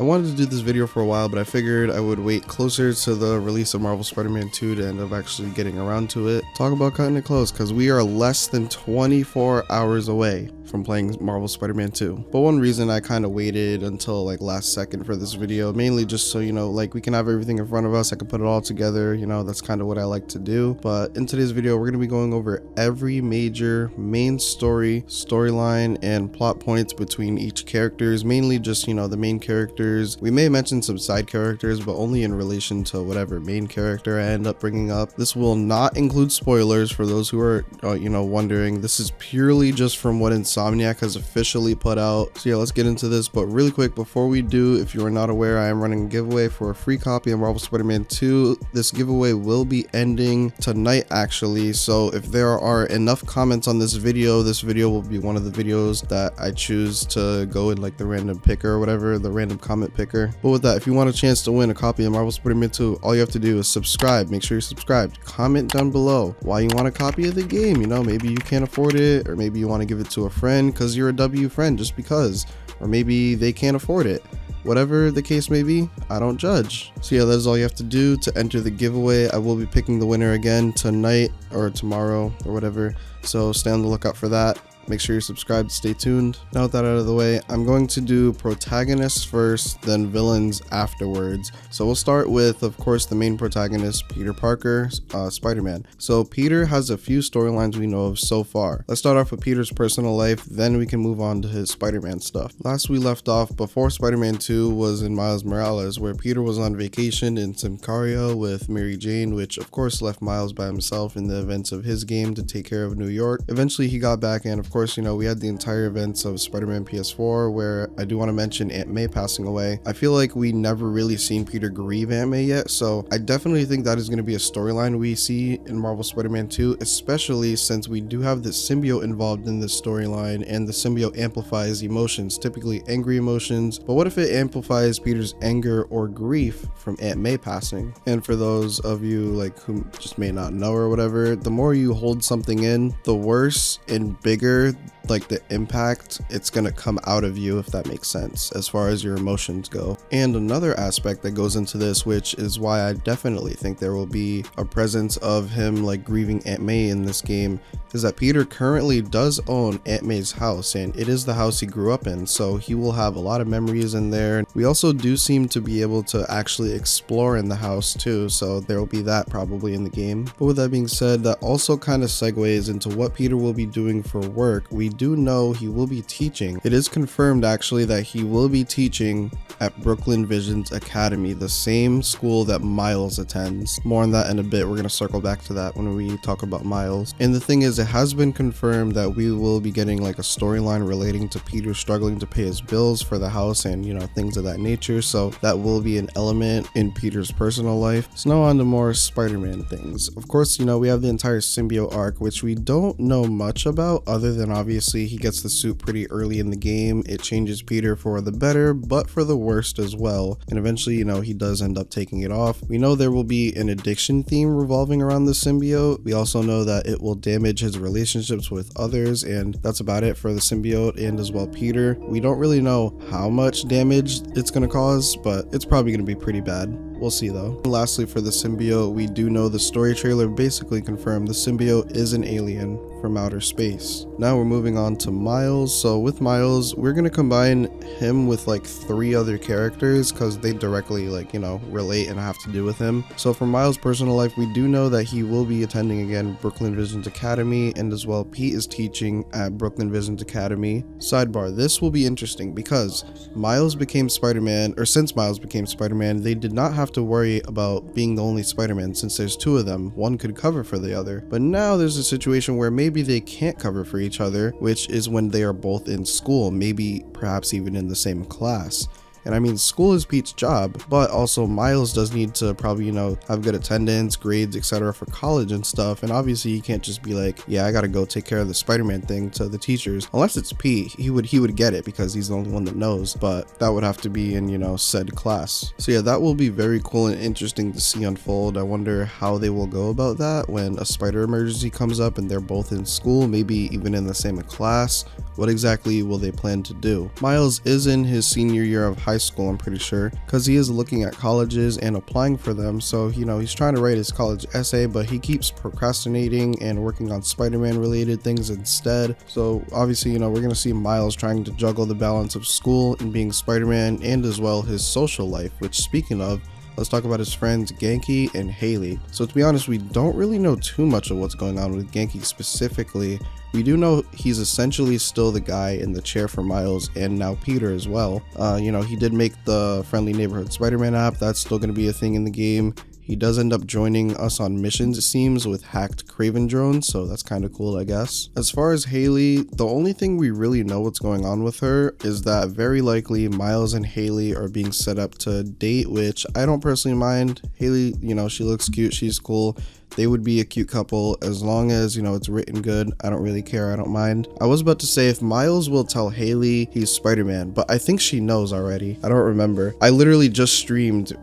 I wanted to do this video for a while, but I figured I would wait closer to the release of Marvel Spider-Man 2 to end up actually getting around to it. Talk about cutting it close, because we are less than 24 hours away from playing Marvel Spider-Man 2. But one reason I kind of waited until like last second for this video, mainly just so, you know, like we can have everything in front of us, I can put it all together, you know, that's kind of what I like to do. But in today's video, we're going to be going over every major main storyline, and plot points between each characters, mainly just, you know, the main characters. We may mention some side characters, but only in relation to whatever main character I end up bringing up. This will not include spoilers for those who are, you know, wondering. This is purely just from what Insomniac has officially put out. So yeah, let's get into this. But really quick, before we do, if you are not aware, I am running a giveaway for a free copy of Marvel Spider-Man 2. This giveaway will be ending tonight, actually. So if there are enough comments on this video will be one of the videos that I choose to go in like the random picker or whatever, the random comment picker. But with that, if you want a chance to win a copy of Marvel Spider-Man 2, all you have to do is subscribe. Make sure you're subscribed. Comment down below why you want a copy of the game. You know, maybe you can't afford it, or maybe you want to give it to a friend because you're a W friend just because, or maybe they can't afford it. Whatever the case may be, I don't judge. So yeah, that's all you have to do to enter the giveaway. I will be picking the winner again tonight or tomorrow or whatever, so stay on the lookout for that. Make sure you're subscribed, stay tuned. Now with that out of the way, I'm going to do protagonists first, then villains afterwards. So we'll start with, of course, the main protagonist, Peter Parker, Spider-Man. So Peter has a few storylines we know of so far. Let's start off with Peter's personal life, then we can move on to his Spider-Man stuff. Last we left off before Spider-Man 2 was in Miles Morales, where Peter was on vacation in Symkaria with Mary Jane, which of course left Miles by himself in the events of his game to take care of New York. Eventually he got back, and of course, you know, we had the entire events of Spider-Man PS4, where I do want to mention Aunt May passing away. I feel like we never really seen Peter grieve Aunt May yet, so I definitely think that is going to be a storyline we see in Marvel Spider-Man 2, especially since we do have the symbiote involved in this storyline, and the symbiote amplifies emotions, typically angry emotions. But what if it amplifies Peter's anger or grief from Aunt May passing? And for those of you like who just may not know or whatever, the more you hold something in, the worse and bigger like the impact it's gonna come out of you, if that makes sense, as far as your emotions go. And another aspect that goes into this, which is why I definitely think there will be a presence of him like grieving Aunt May in this game, is that Peter currently does own Aunt May's house, and it is the house he grew up in, so he will have a lot of memories in there. We also do seem to be able to actually explore in the house too, so there will be that probably in the game. But with that being said, that also kind of segues into what Peter will be doing for work. We do know he will be teaching. It is confirmed actually that he will be teaching at Brooklyn Vision's Academy, the same school that Miles attends. More on that in a bit. We're going to circle back to that when we talk about Miles. And the thing is, it has been confirmed that we will be getting like a storyline relating to Peter struggling to pay his bills for the house and, you know, things of that nature. So that will be an element in Peter's personal life. So now on to more Spider-Man things. Of course, you know, we have the entire symbiote arc, which we don't know much about, other than obviously he gets the suit pretty early in the game. It changes Peter for the better, but for the worst as well. And eventually, you know, he does end up taking it off. We know there will be an addiction theme revolving around the symbiote. We also know that it will damage his relationships with others, and that's about it for the symbiote and as well Peter. We don't really know how much damage it's going to cause, but it's probably going to be pretty bad. We'll see though. And lastly, for the symbiote, we do know the story trailer basically confirmed the symbiote is an alien from outer space. Now we're moving on to Miles. So with Miles, we're going to combine him with like 3 other characters because they directly like, you know, relate and have to do with him. So for Miles' personal life, we do know that he will be attending again Brooklyn Vision's Academy, and as well Pete is teaching at Brooklyn Vision's Academy. Sidebar, this will be interesting because Miles became Spider-Man, or since Miles became Spider-Man, they did not have to worry about being the only Spider-Man since there's 2 of them. One could cover for the other. But now there's a situation where maybe they can't cover for each other, which is when they are both in school, maybe perhaps even in the same class. And I mean, school is Pete's job, but also Miles does need to probably, you know, have good attendance, grades, etc. for college and stuff. And obviously he can't just be like, yeah, I gotta go take care of the Spider-Man thing to the teachers. Unless it's Pete, he would get it because he's the only one that knows, but that would have to be in, you know, said class. So yeah, that will be very cool and interesting to see unfold. I wonder how they will go about that when a spider emergency comes up and they're both in school, maybe even in the same class. What exactly will they plan to do? Miles is in his senior year of high high school, I'm pretty sure, because he is looking at colleges and applying for them. So, he's trying to write his college essay, but he keeps procrastinating and working on Spider-Man related things instead. So obviously, we're going to see Miles trying to juggle the balance of school and being Spider-Man, and as well his social life, which, speaking of, let's talk about his friends Genki and Haley. So to be honest, we don't really know too much of what's going on with Genki specifically. We do know he's essentially still the guy in the chair for Miles and now Peter as well. He did make the Friendly Neighborhood Spider-Man app. That's still going to be a thing in the game. He does end up joining us on missions, it seems, with hacked Kraven drones, so that's kind of cool, I guess. As far as Haley, the only thing we really know what's going on with her is that very likely Miles and Haley are being set up to date, which I don't personally mind. Haley, she looks cute, she's cool. They would be a cute couple as long as, it's written good. I don't really care. I don't mind. I was about to say if Miles will tell Haley he's Spider-Man, but I think she knows already. I don't remember. I literally just streamed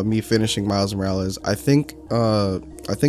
me finishing Miles Morales. I think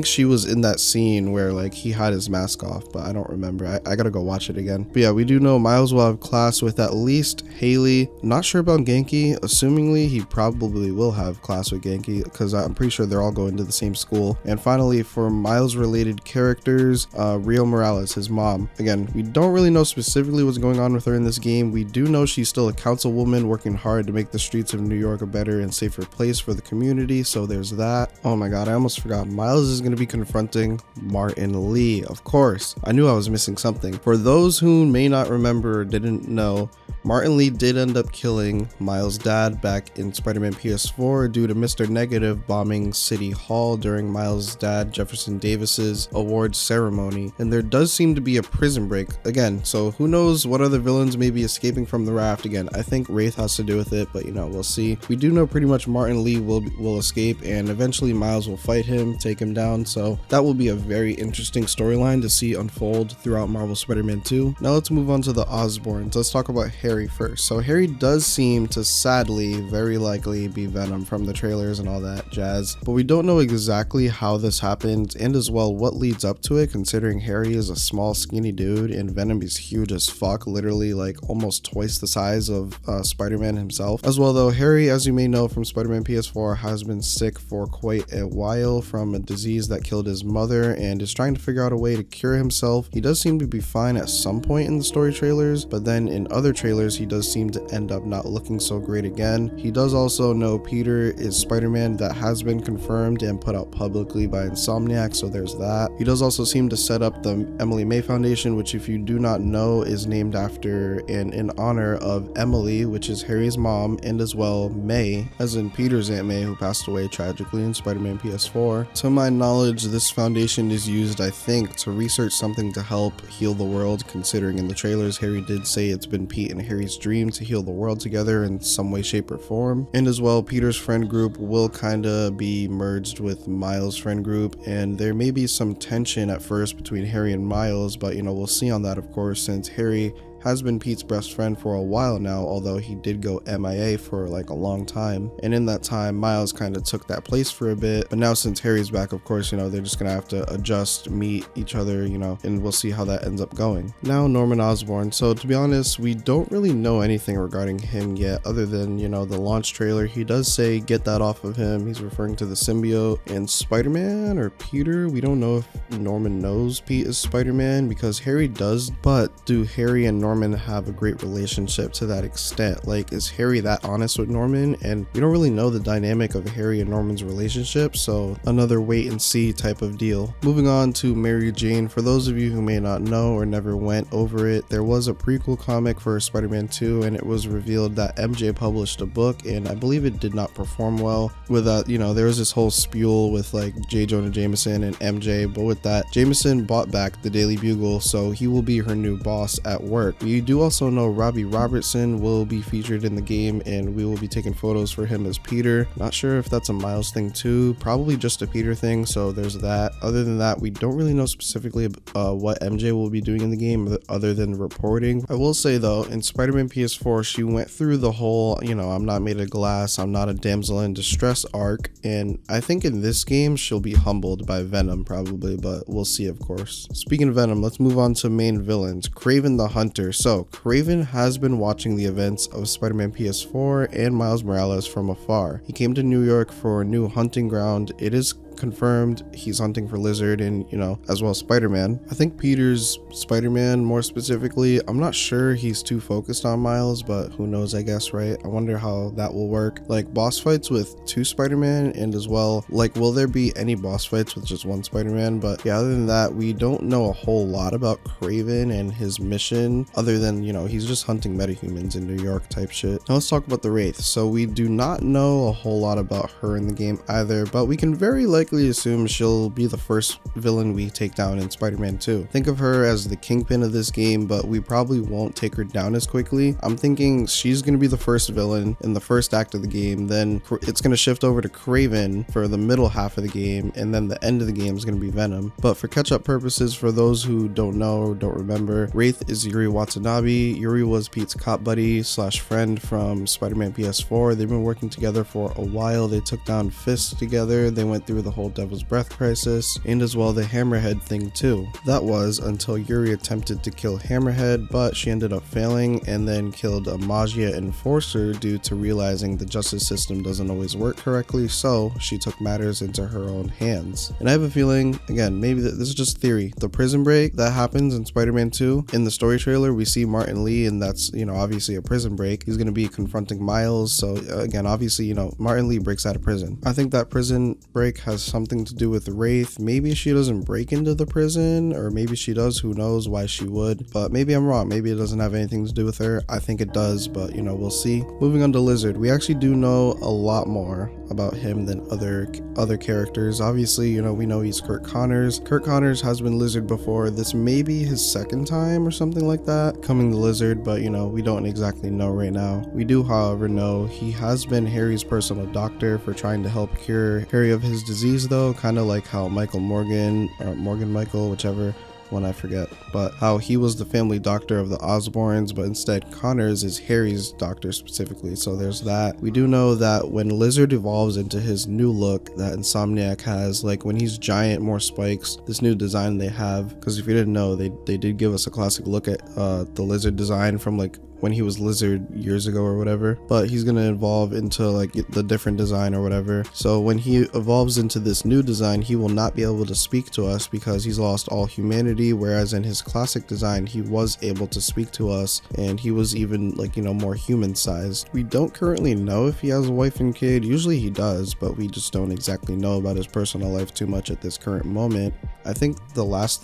she was in that scene where like he had his mask off, but I don't remember. I gotta go watch it again. But yeah, we do know Miles will have class with at least Haley. Not sure about Genki. Assumingly he probably will have class with Genki because I'm pretty sure they're all going to the same school. And finally, for Miles related characters, Rio Morales, his mom. Again, we don't really know specifically what's going on with her in this game. We do know she's still a councilwoman working hard to make the streets of New York a better and safer place for the community, so there's that. Oh my god, I almost forgot. Miles is going to be confronting Martin Lee, of course. I knew I was missing something. For those who may not remember or didn't know, Martin Lee did end up killing Miles' dad back in Spider-Man PS4 due to Mr. Negative bombing City Hall during Miles' dad Jefferson Davis's awards ceremony. And there does seem to be a prison break again, so who knows what other villains may be escaping from the raft. Again, I think Wraith has to do with it, but we'll see. We do know pretty much Martin Lee will escape, and eventually Miles will fight him, take him down, so that will be a very interesting storyline to see unfold throughout Marvel Spider-Man 2. Now let's move on to the Osborns. Let's talk about Harry first. So Harry does seem to sadly very likely be Venom from the trailers and all that jazz, but we don't know exactly how this happened and as well what leads up to it, considering Harry is a small skinny dude and Venom is huge as fuck, literally like almost twice the size of Spider-Man himself. As well though, Harry, as you may know from Spider-Man PS4, has been sick for quite a while from a disease that killed his mother and is trying to figure out a way to cure himself. He does seem to be fine at some point in the story trailers, but then in other trailers he does seem to end up not looking so great again. He does also know Peter is Spider-Man. That has been confirmed and put out publicly by Insomniac, so there's that. He does also seem to set up the Emily May Foundation, which if you do not know is named after and in honor of Emily, which is Harry's mom, and as well May, as in Peter's Aunt May, who passed away tragically in Spider-Man PS4. To my knowledge, this foundation is used, I think, to research something to help heal the world, considering in the trailers Harry did say it's been Pete and Harry's dream to heal the world together in some way, shape, or form. And as well, Peter's friend group will kind of be merged with Miles' friend group, and there may be some tension at first between Harry and Miles, but we'll see on that, of course, since Harry has been Pete's best friend for a while now, although he did go MIA for like a long time. And in that time, Miles kind of took that place for a bit. But now since Harry's back, of course, they're just gonna have to adjust, meet each other, and we'll see how that ends up going. Now, Norman Osborn. So to be honest, we don't really know anything regarding him yet, other than, the launch trailer. He does say, get that off of him. He's referring to the symbiote and Spider-Man or Peter. We don't know if Norman knows Pete is Spider-Man because Harry does, but do Harry and Norman have a great relationship to that extent? Like, is Harry that honest with Norman? And we don't really know the dynamic of Harry and Norman's relationship, so another wait and see type of deal. Moving on to Mary Jane. For those of you who may not know or never went over it, there was a prequel comic for Spider-Man 2 and it was revealed that MJ published a book and I believe it did not perform well. With that, there was this whole spiel with like J. Jonah Jameson and MJ, but with that, Jameson bought back the Daily Bugle, so he will be her new boss at work. You do also know Robbie Robertson will be featured in the game and we will be taking photos for him as Peter. Not sure if that's a Miles thing too, probably just a Peter thing, so there's that. Other than that, we don't really know specifically what MJ will be doing in the game other than reporting. I will say though, in Spider-Man PS4, she went through the whole, I'm not made of glass, I'm not a damsel in distress arc, and I think in this game she'll be humbled by Venom probably, but we'll see, of course. Speaking of Venom, let's move on to main villains. Kraven the Hunter. spoiler. So Kraven has been watching the events of Spider-Man PS4 and Miles Morales from afar. He came to New York for a new hunting ground. It is confirmed he's hunting for Lizard and, as well as Spider-Man. I think Peter's Spider-Man more specifically. I'm not sure he's too focused on Miles, but who knows, I guess, right? I wonder how that will work. Like boss fights with 2 Spider-Man, and as well, like, will there be any boss fights with just 1 Spider-Man? But yeah, other than that, we don't know a whole lot about Kraven and his mission, other than, he's just hunting metahumans in New York type shit. Now let's talk about the Wraith. So we do not know a whole lot about her in the game either, but we can very likely assume she'll be the first villain we take down in Spider-Man 2. Think of her as the kingpin of this game, but we probably won't take her down as quickly. I'm thinking she's going to be the first villain in the first act of the game, then it's going to shift over to Kraven for the middle half of the game, and then the end of the game is going to be Venom. But for catch-up purposes, for those who don't know or don't remember, Wraith is Yuri Watanabe. Yuri was Pete's cop buddy / friend from Spider-Man PS4. They've been working together for a while. They took down Fist together. They went through the whole Devil's Breath crisis, and as well the Hammerhead thing too. That was until Yuri attempted to kill Hammerhead, but she ended up failing, and then killed a Magia enforcer due to realizing the justice system doesn't always work correctly, so she took matters into her own hands. And I have a feeling, again, maybe this is just theory, the prison break that happens in Spider-Man 2, in the story trailer we see Martin Lee, and that's, obviously a prison break. He's going to be confronting Miles, so again, obviously, Martin Lee breaks out of prison. I think that prison break has something to do with the Wraith. Maybe she doesn't break into the prison, or maybe she does, who knows why she would, but maybe I'm wrong. Maybe it doesn't have anything to do with her. I think it does, but we'll see. Moving on to Lizard, we actually do know a lot more about him than other characters. Obviously, we know he's Kurt Connors. Kurt Connors has been Lizard before. This may be his second time or something like that coming to Lizard, but we don't exactly know right now. We do, however, know he has been Harry's personal doctor for trying to help cure Harry of his disease, though, kind of like how Michael Morgan, or Morgan Michael, whichever one I forget, but how he was the family doctor of the Osborns, but instead Connors is Harry's doctor specifically, so there's that. We do know that when Lizard evolves into his new look that Insomniac has, like when he's giant, more spikes, this new design they have, because if you didn't know, they did give us a classic look at the Lizard design from like when he was Lizard years ago or whatever, but he's gonna evolve into like the different design or whatever. So when he evolves into this new design, he will not be able to speak to us because he's lost all humanity, whereas in his classic design he was able to speak to us, and he was even like more human sized. We don't currently know if he has a wife and kid. Usually he does, but we just don't exactly know about his personal life too much at this current moment. I think the last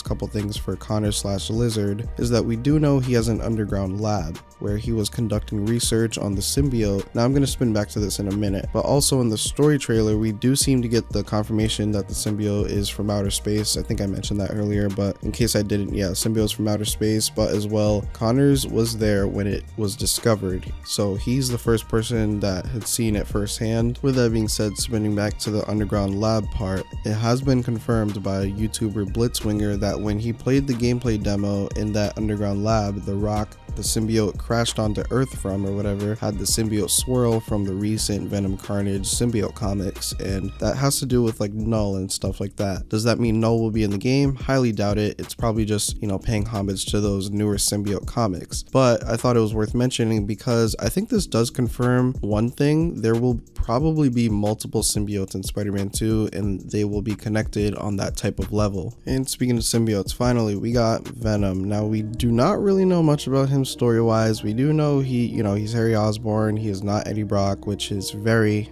couple things for Connor / Lizard is that we do know he has an underground lab where he was conducting research on the symbiote. Now I'm going to spin back to this in a minute, but also in the story trailer we do seem to get the confirmation that the symbiote is from outer space. I think I mentioned that earlier, but in case I didn't, yeah, symbiote's from outer space, but as well Connors was there when it was discovered, so he's the first person that had seen it firsthand. With that being said, spinning back to the underground lab part, it has been confirmed by YouTuber Blitzwinger that when he played the gameplay demo in that underground lab, the rock the symbiote crashed onto Earth from or whatever had the symbiote swirl from the recent Venom Carnage symbiote comics, and that has to do with like Null and stuff like that. Does that mean Null will be in the game? Highly doubt it. It's probably just, paying homage to those newer symbiote comics. But I thought it was worth mentioning because I think this does confirm one thing: there will probably be multiple symbiotes in Spider-Man 2, and they will be connected on that type of level. And speaking of symbiotes, finally we got Venom. Now we do not really know much about him story-wise. We do know he's Harry Osborn. He is not Eddie Brock, which is very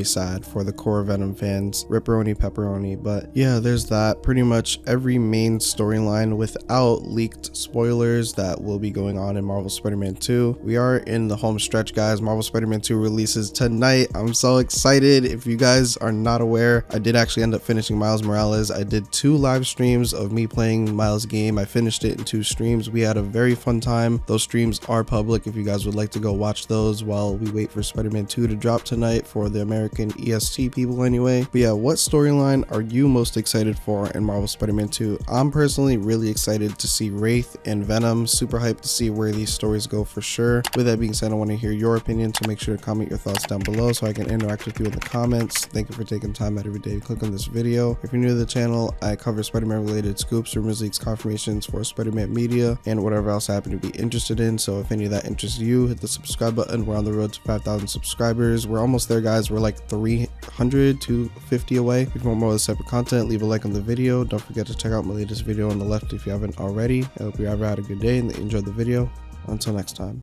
sad for the core Venom fans. Ripperoni pepperoni. But yeah, there's that. Pretty much every main storyline without leaked spoilers that will be going on in Marvel Spider-Man 2. We are in the home stretch, guys. Marvel Spider-Man 2 releases tonight. I'm so excited. If you guys are not aware, I did actually end up finishing Miles Morales. I did 2 live streams of me playing Miles' game. I finished it in 2 streams. We had a very fun time. Those streams are public if you guys would like to go watch those while we wait for Spider-Man 2 to drop tonight for the American EST people anyway. But yeah, what storyline are you most excited for in Marvel Spider-Man 2? I'm personally really excited to see Wraith and Venom. Super hyped to see where these stories go for sure. With that being said, I want to hear your opinion, so make sure to comment your thoughts down below so I can interact with you in the comments. Thank you for taking time out every day to click on this video. If you're new to the channel, I cover Spider-Man related scoops, rumors, leaks, confirmations for Spider-Man media, and whatever else I happen to be interested in. So if any of that interests you, hit the subscribe button. We're on the road to 5,000 subscribers. We're almost there, guys. We're like 300 to 50 away. If you want more of this type of content, leave a like on the video. Don't forget to check out my latest video on the left if you haven't already. I hope you ever had a good day and enjoyed the video. Until next time.